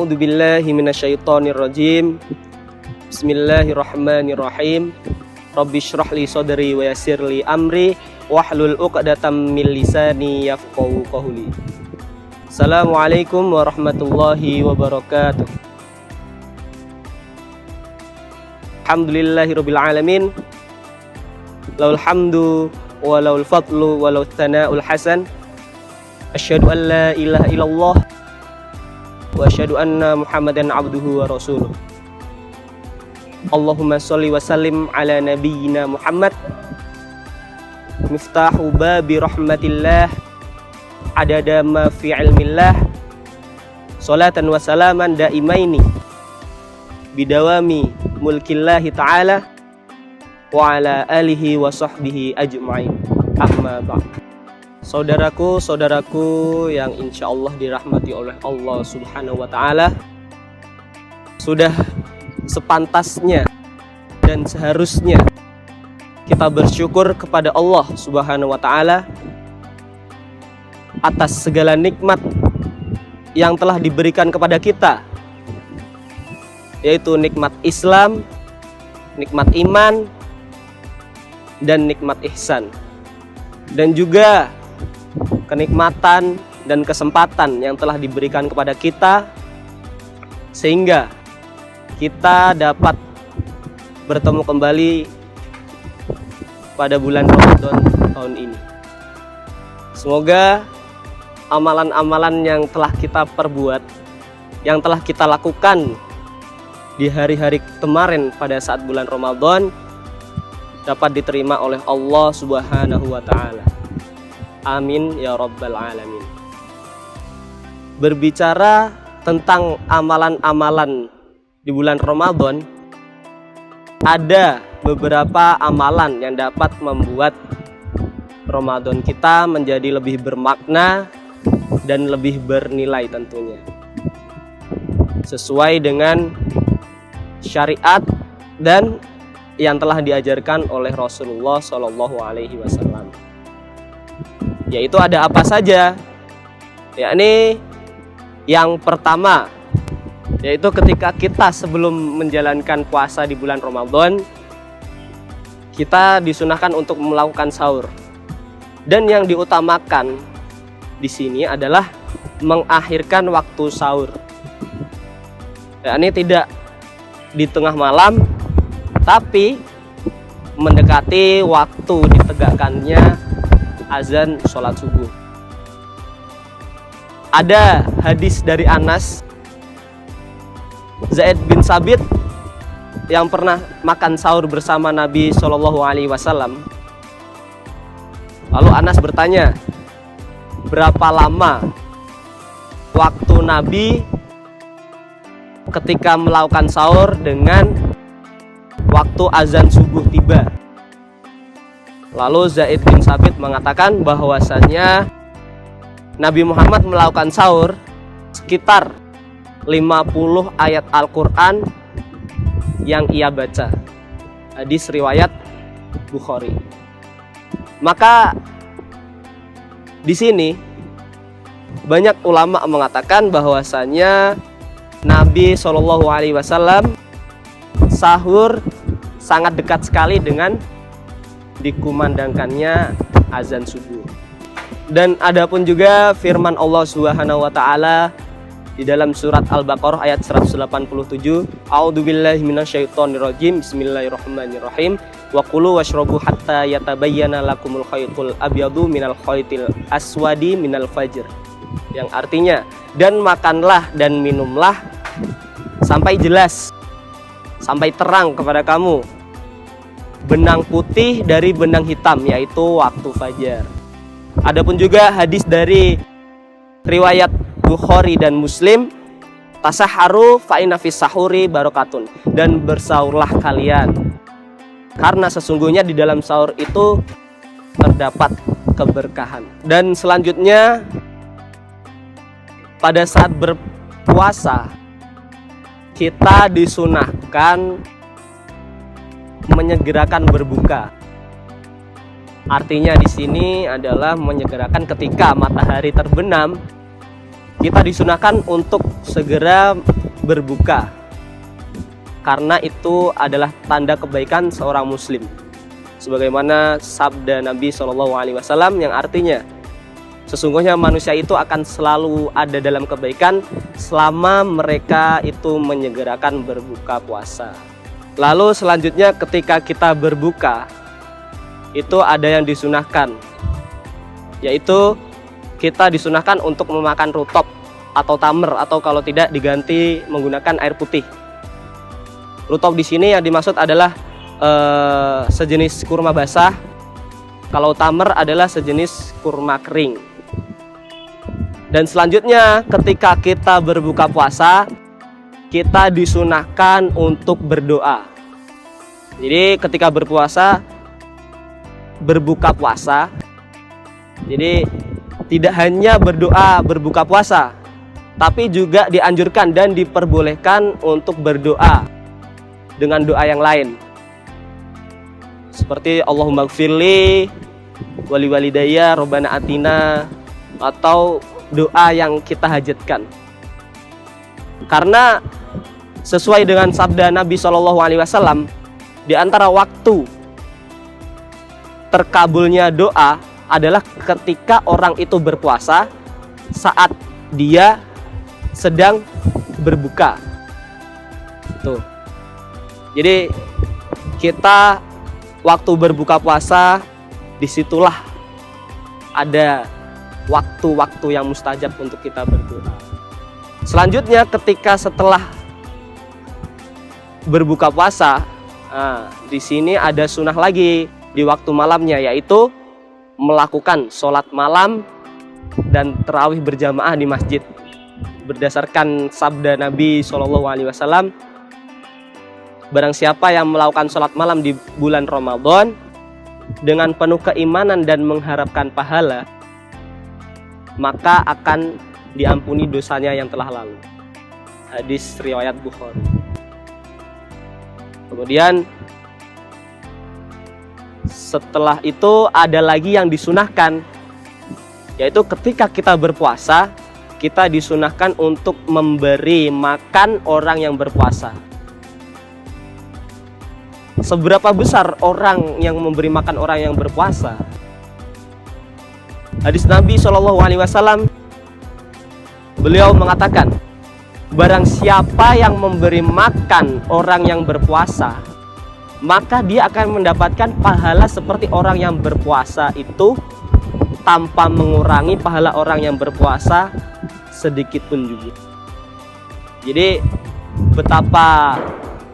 A'udzu billahi minasyaitonir rajim. Bismillahirrahmanirrahim. Rabbi shrah li sadri wa yassir li amri wahlul 'uqdatam min lisani yafqahu qawli. Assalamualaikum warahmatullahi wabarakatuh. Alhamdulillahirabbil alamin. Lahul hamdu wa lahul fadlu wa lahut tsana'ul hasan. Asyhadu an la ilaha illallah wa asyhadu anna Muhammadan abduhu wa rasuluh. Allahumma sholli wa sallim ala nabiyyina Muhammad miftahu babi rahmatillah adada ma fi ilmillah salatan wa salaman daimaini bidawami mulkillahi ta'ala wa ala alihi wa sahbihi ajma'in. Amma ba'd. Saudaraku yang insya Allah dirahmati oleh Allah Subhanahu wa Ta'ala, sudah sepantasnya dan seharusnya kita bersyukur kepada Allah Subhanahu wa Ta'ala atas segala nikmat yang telah diberikan kepada kita, yaitu nikmat Islam, nikmat iman, dan nikmat ihsan, dan juga kenikmatan dan kesempatan yang telah diberikan kepada kita sehingga kita dapat bertemu kembali pada bulan Ramadan tahun ini. Semoga amalan-amalan yang telah kita perbuat, yang telah kita lakukan di hari-hari kemarin pada saat bulan Ramadan dapat diterima oleh Allah Subhanahu wa Ta'ala. Amin ya rabbal alamin. Berbicara tentang amalan-amalan di bulan Ramadan, ada beberapa amalan yang dapat membuat Ramadan kita menjadi lebih bermakna dan lebih bernilai tentunya, sesuai dengan syariat dan yang telah diajarkan oleh Rasulullah Shallallahu Alaihi Wasallam. Yaitu ada apa saja? Yakni yang pertama, yaitu ketika kita sebelum menjalankan puasa di bulan Ramadan, kita disunahkan untuk melakukan sahur. Dan yang diutamakan di sini adalah mengakhirkan waktu sahur. Yakni tidak di tengah malam, tapi mendekati waktu ditegakkannya azan sholat subuh. Ada hadis dari Anas Zaid bin Sabit yang pernah makan sahur bersama Nabi Shallallahu Alaihi Wasallam. Lalu Anas bertanya, berapa lama waktu Nabi ketika melakukan sahur dengan waktu azan subuh tiba? Lalu Zaid bin Sabit mengatakan bahwasannya Nabi Muhammad melakukan sahur sekitar 50 ayat Al-Quran yang ia baca. Hadis riwayat Bukhari. Maka di sini banyak ulama mengatakan bahwasannya Nabi Shallallahu Alaihi Wasallam sahur sangat dekat sekali dengan dikumandangkannya azan subuh. Dan adapun juga firman Allah Subhanahu wa Ta'ala di dalam surat Al-Baqarah ayat 187, A'udzu billahi minasyaitonir rajim. Bismillahirrahmanirrahim. Wa kulu washrabu hatta yatabayyana lakumul khaytul abyadu minal khaytil aswadi minal fajr. Yang artinya, dan makanlah dan minumlah sampai jelas, sampai terang kepada kamu benang putih dari benang hitam, yaitu waktu fajar. Adapun juga hadis dari riwayat Bukhari dan Muslim, tasaharu fa inna fis sahuri barokatun, dan bersahurlah kalian karena sesungguhnya di dalam sahur itu terdapat keberkahan. Dan selanjutnya pada saat berpuasa kita disunahkan menyegerakan berbuka. Artinya di sini adalah menyegerakan ketika matahari terbenam, kita disunahkan untuk segera berbuka, karena itu adalah tanda kebaikan seorang muslim. Sebagaimana sabda Nabi SAW yang artinya, sesungguhnya manusia itu akan selalu ada dalam kebaikan selama mereka itu menyegerakan berbuka puasa. Lalu selanjutnya ketika kita berbuka, itu ada yang disunahkan, yaitu kita disunahkan untuk memakan rutop atau tamer, atau kalau tidak diganti menggunakan air putih. Rutop di sini yang dimaksud adalah sejenis kurma basah. Kalau tamer adalah sejenis kurma kering. Dan selanjutnya ketika kita berbuka puasa, kita disunahkan untuk berdoa. Jadi ketika berbuka puasa, jadi tidak hanya berdoa berbuka puasa, tapi juga dianjurkan dan diperbolehkan untuk berdoa dengan doa yang lain, seperti Allahumma gfirli wali walidayya robbana atina, atau doa yang kita hajatkan. Karena sesuai dengan sabda Nabi SAW, di antara waktu terkabulnya doa adalah ketika orang itu berpuasa saat dia sedang berbuka. Tuh. Jadi kita waktu berbuka puasa, disitulah ada waktu-waktu yang mustajab untuk kita berdoa. Selanjutnya ketika setelah berbuka puasa, di sini ada sunnah lagi di waktu malamnya, yaitu melakukan sholat malam dan tarawih berjamaah di masjid. Berdasarkan sabda Nabi SAW, barang siapa yang melakukan sholat malam di bulan Ramadan dengan penuh keimanan dan mengharapkan pahala, maka akan diampuni dosanya yang telah lalu. Hadis riwayat Bukhari. Kemudian setelah itu ada lagi yang disunahkan, yaitu ketika kita berpuasa, kita disunahkan untuk memberi makan orang yang berpuasa. Seberapa besar orang yang memberi makan orang yang berpuasa? Hadis Nabi SAW, beliau mengatakan, barang siapa yang memberi makan orang yang berpuasa, maka dia akan mendapatkan pahala seperti orang yang berpuasa itu, tanpa mengurangi pahala orang yang berpuasa sedikit pun juga. Jadi betapa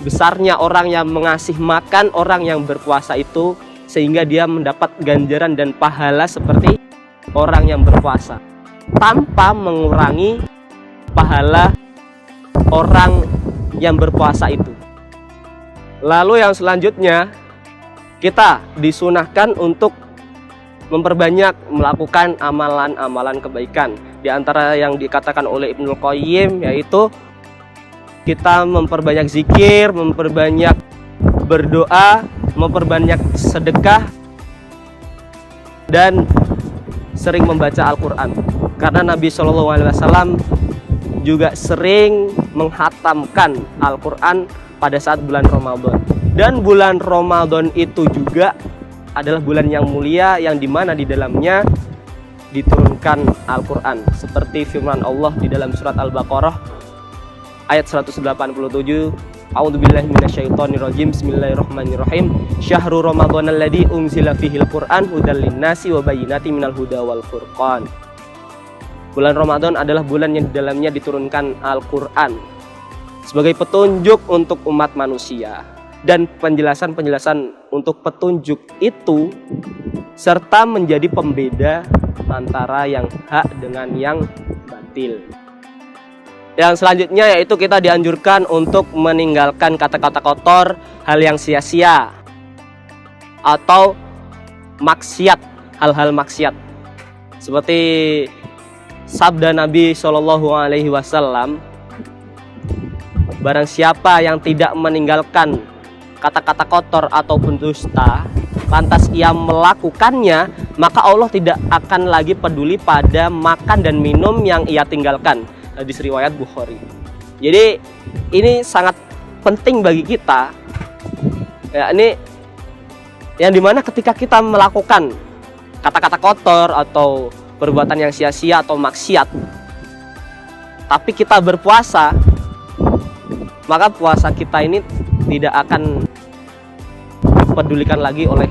besarnya orang yang mengasih makan orang yang berpuasa itu, sehingga dia mendapat ganjaran dan pahala seperti orang yang berpuasa, tanpa mengurangi pahala orang yang berpuasa itu. Lalu yang selanjutnya, kita disunahkan untuk memperbanyak melakukan amalan-amalan kebaikan. Di antara yang dikatakan oleh Ibnul Qayyim, yaitu kita memperbanyak zikir, memperbanyak berdoa, memperbanyak sedekah, dan sering membaca Al-Quran. Karena Nabi SAW juga sering menghatamkan Al-Quran pada saat bulan Ramadan. Dan bulan Ramadan itu juga adalah bulan yang mulia, yang dimana di dalamnya diturunkan Al-Quran, seperti firman Allah di dalam surat Al-Baqarah ayat 187, A'udzubillahi minasyaitonirrajim, Bismillahirrahmanirrahim, Syahrul Ramadan alladzi unzila fihil Qur'an hudal linnasi wa bayyinatin minal huda wal furqan. Bulan Ramadan adalah bulan yang di dalamnya diturunkan Al-Quran sebagai petunjuk untuk umat manusia, dan penjelasan-penjelasan untuk petunjuk itu serta menjadi pembeda antara yang hak dengan yang batil. Yang selanjutnya yaitu kita dianjurkan untuk meninggalkan kata-kata kotor, hal yang sia-sia, atau maksiat, hal-hal maksiat. Seperti sabda Nabi SAW, barang siapa yang tidak meninggalkan kata-kata kotor ataupun dusta, lantas ia melakukannya, maka Allah tidak akan lagi peduli pada makan dan minum yang ia tinggalkan. Hadis riwayat Bukhari. Jadi ini sangat penting bagi kita, ya, ini yang dimana ketika kita melakukan kata-kata kotor atau perbuatan yang sia-sia atau maksiat, tapi kita berpuasa, maka puasa kita ini tidak akan dipedulikan lagi oleh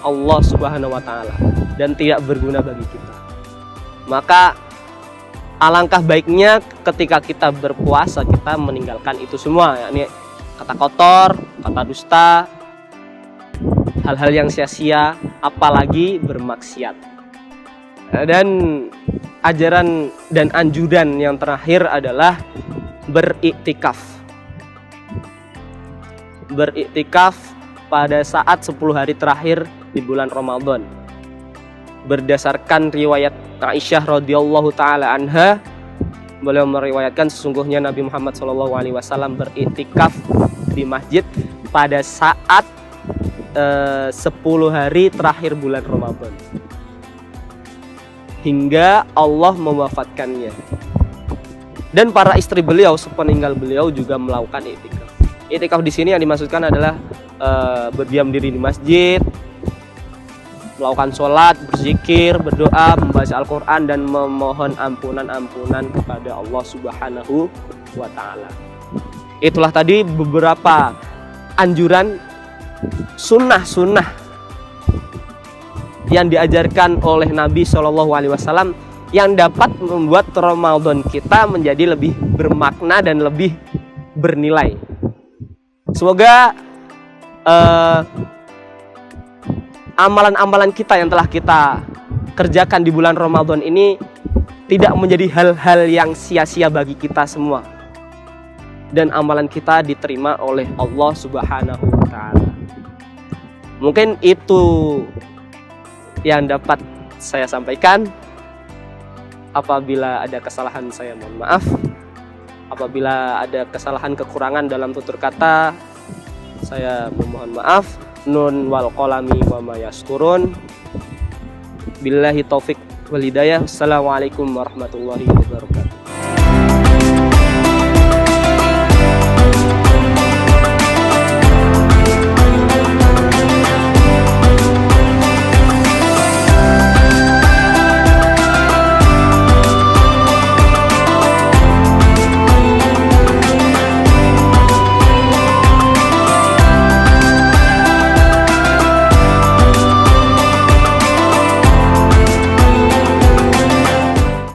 Allah Subhanahu wa Ta'ala dan tidak berguna bagi kita. Maka alangkah baiknya ketika kita berpuasa kita meninggalkan itu semua, yakni kata kotor, kata dusta, hal-hal yang sia-sia, apalagi bermaksiat. Dan ajaran dan anjuran yang terakhir adalah beriktikaf. Beriktikaf pada saat 10 hari terakhir di bulan Ramadan. Berdasarkan riwayat Aisyah radhiyallahu taala anha, beliau meriwayatkan sesungguhnya Nabi Muhammad SAW beriktikaf di masjid pada saat 10 hari terakhir bulan Ramadan hingga Allah mewafatkannya. Dan para istri beliau sepeninggal beliau juga melakukan iktikaf. Iktikaf di sini yang dimaksudkan adalah berdiam diri di masjid, melakukan sholat, berzikir, berdoa, membaca Al-Quran, dan memohon ampunan kepada Allah Subhanahu wa Ta'ala. Itulah tadi beberapa anjuran sunnah-sunnah yang diajarkan oleh Nabi SAW yang dapat membuat Ramadan kita menjadi lebih bermakna dan lebih bernilai. Semoga amalan-amalan kita yang telah kita kerjakan di bulan Ramadan ini tidak menjadi hal-hal yang sia-sia bagi kita semua, dan amalan kita diterima oleh Allah Subhanahu wa Ta'ala. Mungkin itu yang dapat saya sampaikan. Apabila ada kesalahan saya mohon maaf. Apabila ada kesalahan kekurangan dalam tutur kata, saya memohon maaf. Nun wal qalami wa ma yasturun. Billahi taufik wal hidayah. Assalamualaikum warahmatullahi wabarakatuh.